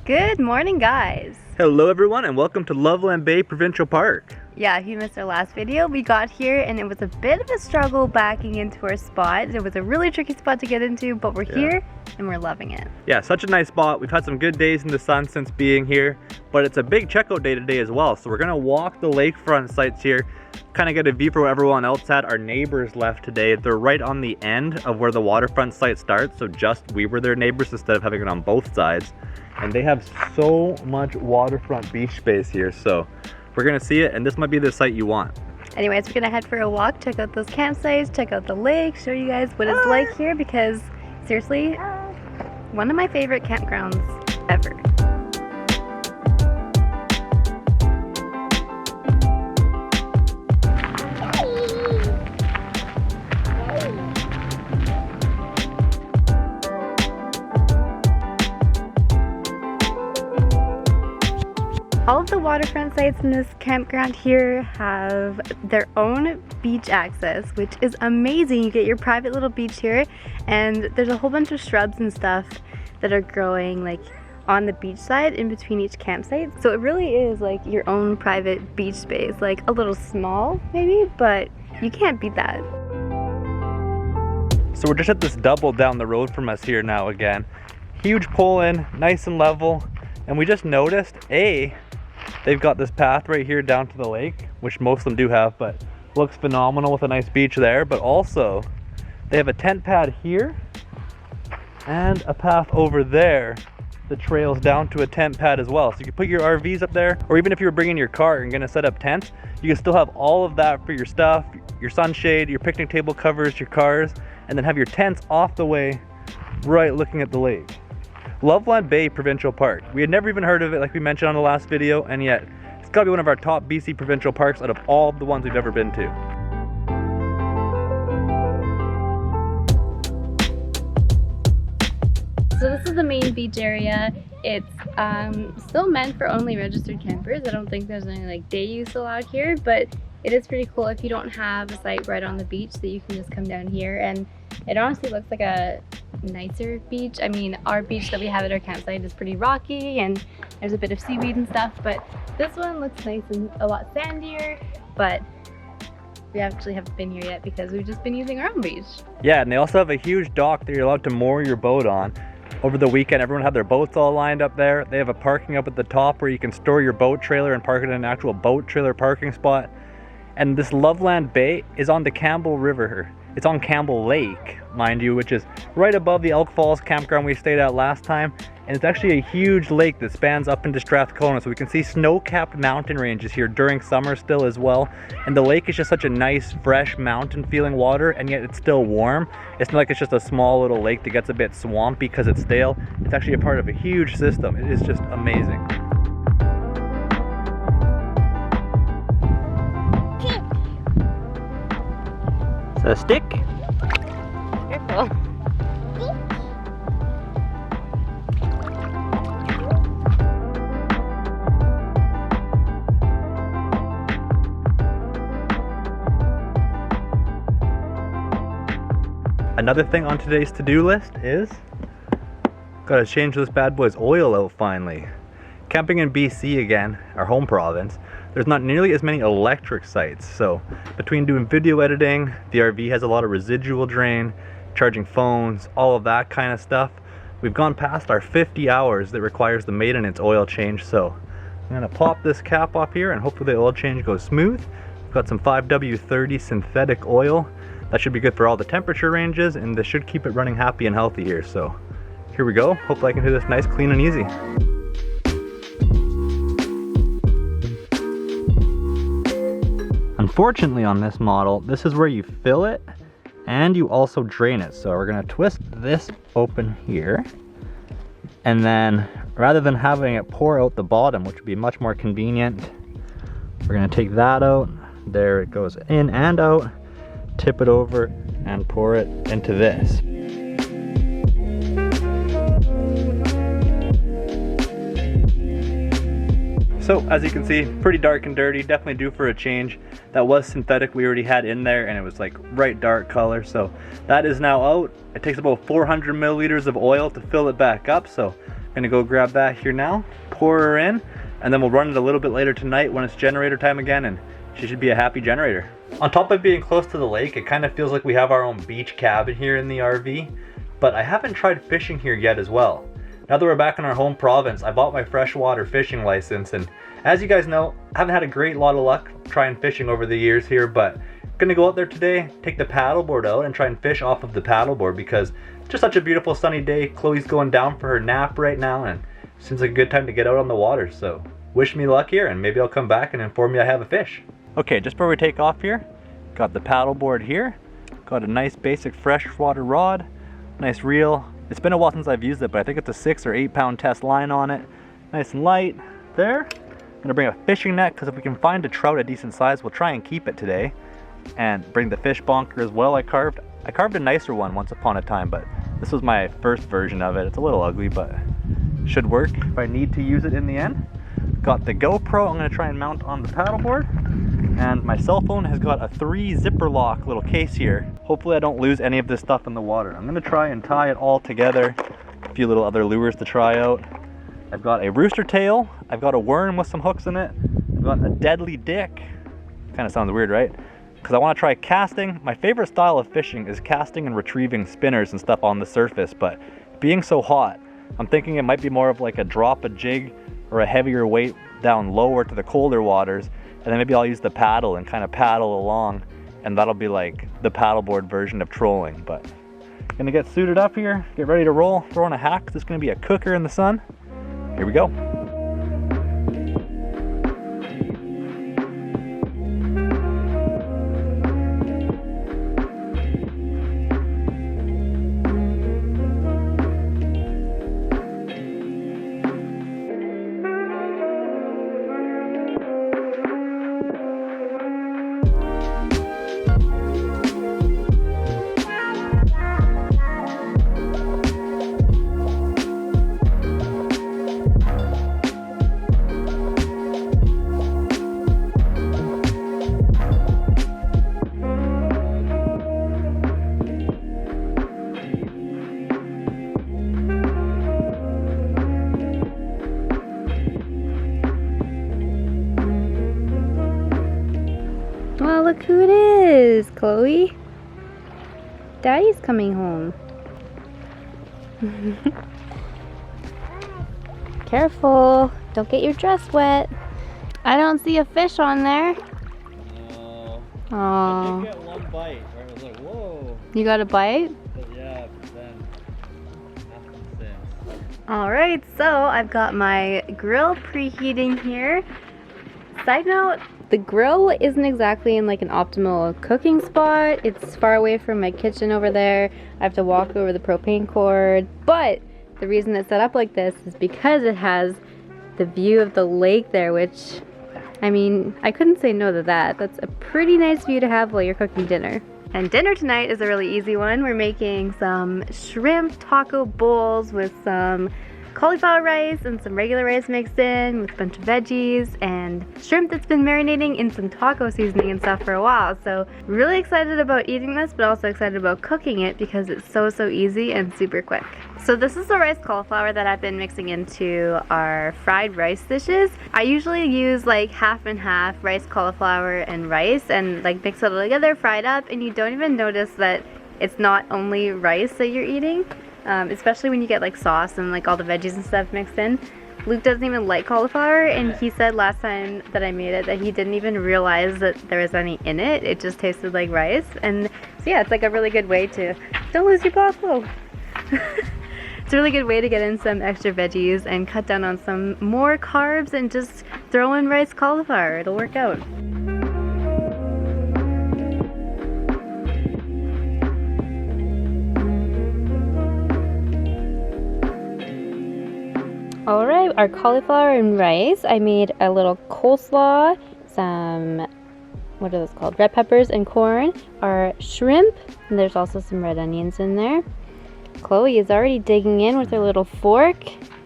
Good morning, guys. Hello everyone and welcome to Loveland Bay Provincial Park. Yeah, if you missed our last video, we got here and it was a bit of a struggle backing into our spot. It was a really tricky spot to get into, but we're here and we're loving it. Yeah, such a nice spot. We've had some good days in the sun since being here, but it's a big checkout day today as well. So we're gonna walk the lakefront sites here, kind of get a view for what everyone else had. Our neighbors left today. They're right on the end of where the waterfront site starts, so just we were their neighbors instead of having it on both sides. And they have so much waterfront beach space here, so we're gonna see it, and this might be the site you want. Anyways, we're gonna head for a walk, check out those campsites, check out the lake, show you guys what it's like here, because seriously, one of my favorite campgrounds ever. All of the waterfront sites in this campground here have their own beach access, which is amazing. You get your private little beach here, and there's a whole bunch of shrubs and stuff that are growing like on the beach side in between each campsite. So it really is like your own private beach space, like a little small maybe, but you can't beat that. So we're just at this double down the road from us here now again. Huge pull in, nice and level, and we just noticed they've got this path right here down to the lake, which most of them do have, but looks phenomenal with a nice beach there. But also, they have a tent pad here and a path over there that trails down to a tent pad as well. So you can put your RVs up there, or even if you're bringing your car and gonna set up tents, you can still have all of that for your stuff, your sunshade, your picnic table covers, your cars, and then have your tents off the way, right looking at the lake. Loveland Bay Provincial Park. We had never even heard of it like we mentioned on the last video, and yet it's gotta be one of our top BC provincial parks out of all the ones we've ever been to. So this is the main beach area. It's still meant for only registered campers. I don't think there's any like day use allowed here, but it is pretty cool if you don't have a site right on the beach that you can just come down here, and it honestly looks like a nicer beach. I mean, our beach that we have at our campsite is pretty rocky and there's a bit of seaweed and stuff, but this one looks nice and a lot sandier, but we actually haven't been here yet because we've just been using our own beach. Yeah, and they also have a huge dock that you're allowed to moor your boat on. Over the weekend, everyone had their boats all lined up there. They have a parking up at the top where you can store your boat trailer and park it in an actual boat trailer parking spot. And this Loveland Bay is on the Campbell River. It's on Campbell Lake, mind you, which is right above the Elk Falls campground we stayed at last time. And it's actually a huge lake that spans up into Strathcona, so we can see snow-capped mountain ranges here during summer still as well. And the lake is just such a nice, fresh, mountain-feeling water, and yet it's still warm. It's not like it's just a small little lake that gets a bit swampy because it's stale. It's actually a part of a huge system. It is just amazing. A stick? Careful. Another thing on today's to-do list is gotta change this bad boy's oil out finally. Camping in BC again, our home province, there's not nearly as many electric sites, so between doing video editing, the RV has a lot of residual drain, charging phones, all of that kind of stuff. We've gone past our 50 hours that requires the maintenance oil change, so I'm gonna pop this cap off here and hopefully the oil change goes smooth. We've got some 5W30 synthetic oil. That should be good for all the temperature ranges, and this should keep it running happy and healthy here, so here we go. Hopefully I can do this nice, clean, and easy. Unfortunately on this model, this is where you fill it and you also drain it. So we're gonna twist this open here, and then rather than having it pour out the bottom, which would be much more convenient, we're gonna take that out. There it goes in and out, tip it over and pour it into this. So as you can see, pretty dark and dirty, definitely due for a change. That was synthetic we already had in there, and it was like bright dark color. So that is now out. It takes about 400 milliliters of oil to fill it back up. So I'm gonna go grab that here now, pour her in, and then we'll run it a little bit later tonight when it's generator time again, and she should be a happy generator. On top of being close to the lake, it kind of feels like we have our own beach cabin here in the RV, but I haven't tried fishing here yet as well. Now that we're back in our home province, I bought my freshwater fishing license, and as you guys know, I haven't had a great lot of luck trying fishing over the years here, but I'm gonna go out there today, take the paddleboard out and try and fish off of the paddleboard because it's just such a beautiful sunny day. Chloe's going down for her nap right now, and it seems like a good time to get out on the water, so wish me luck here, and maybe I'll come back and inform you I have a fish. Okay, just before we take off here, got the paddleboard here, got a nice basic freshwater rod, nice reel. It's been a while since I've used it, but I think it's a 6 or 8 pound test line on it. Nice and light there. I'm gonna bring a fishing net because if we can find a trout a decent size, we'll try and keep it today. And bring the fish bonker as well I carved a nicer one once upon a time, but this was my first version of it. It's a little ugly, but should work if I need to use it in the end. Got the GoPro I'm gonna try and mount on the paddleboard. And my cell phone has got a 3 zipper lock little case here. Hopefully I don't lose any of this stuff in the water. I'm gonna try and tie it all together. A few little other lures to try out. I've got a rooster tail. I've got a worm with some hooks in it. I've got a deadly dick. Kind of sounds weird, right? Because I want to try casting. My favorite style of fishing is casting and retrieving spinners and stuff on the surface, but being so hot, I'm thinking it might be more of like a drop a jig or a heavier weight down lower to the colder waters. And then maybe I'll use the paddle and kind of paddle along, and that'll be like the paddleboard version of trolling. But gonna get suited up here, get ready to roll, throw in a hack. This is gonna be a cooker in the sun. Here we go. Oh, look who it is, Chloe. Daddy's coming home. Careful, don't get your dress wet. I don't see a fish on there. No. Oh. I did get one bite where it was like, whoa. You got a bite? But yeah, but then nothing since. Alright, so I've got my grill preheating here. Side note, the grill isn't exactly in like an optimal cooking spot. It's far away from my kitchen over there. I have to walk over the propane cord. But the reason it's set up like this is because it has the view of the lake there, which, I mean, I couldn't say no to that. That's a pretty nice view to have while you're cooking dinner. And dinner tonight is a really easy one. We're making some shrimp taco bowls with some cauliflower rice and some regular rice mixed in with a bunch of veggies and shrimp that's been marinating in some taco seasoning and stuff for a while. So really excited about eating this, but also excited about cooking it because it's so easy and super quick. So this is the rice cauliflower that I've been mixing into our fried rice dishes. I usually use like half and half rice, cauliflower, and rice and like mix it all together, fry it up, and you don't even notice that it's not only rice that you're eating. Especially when you get like sauce and like all the veggies and stuff mixed in. Luke doesn't even like cauliflower, and he said last time that I made it that he didn't even realize that there was any in it. It just tasted like rice. And so yeah, it's like a really good way to, don't lose your bottle. It's a really good way to get in some extra veggies and cut down on some more carbs and just throw in rice cauliflower. It'll work out. Alright, our cauliflower and rice. I made a little coleslaw, some, what are those called? Red peppers and corn, our shrimp, and there's also some red onions in there. Chloe is already digging in with her little fork,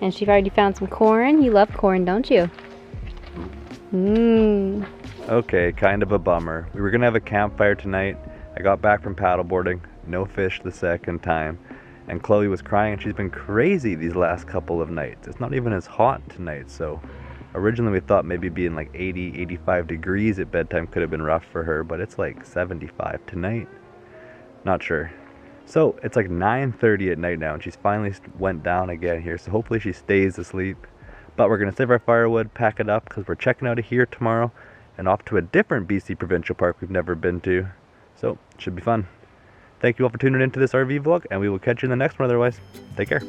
and she's already found some corn. You love corn, don't you? Okay, kind of a bummer. We were gonna have a campfire tonight. I got back from paddleboarding, no fish the second time. And Chloe was crying, and she's been crazy these last couple of nights. It's not even as hot tonight, so originally we thought maybe being like 80, 85 degrees at bedtime could have been rough for her, but it's like 75 tonight. Not sure. So it's like 9:30 at night now, and she's finally went down again here, so hopefully she stays asleep. But we're gonna save our firewood, pack it up, because we're checking out of here tomorrow and off to a different BC provincial park we've never been to. So it should be fun. Thank you all for tuning into this RV vlog, and we will catch you in the next one otherwise. Take care.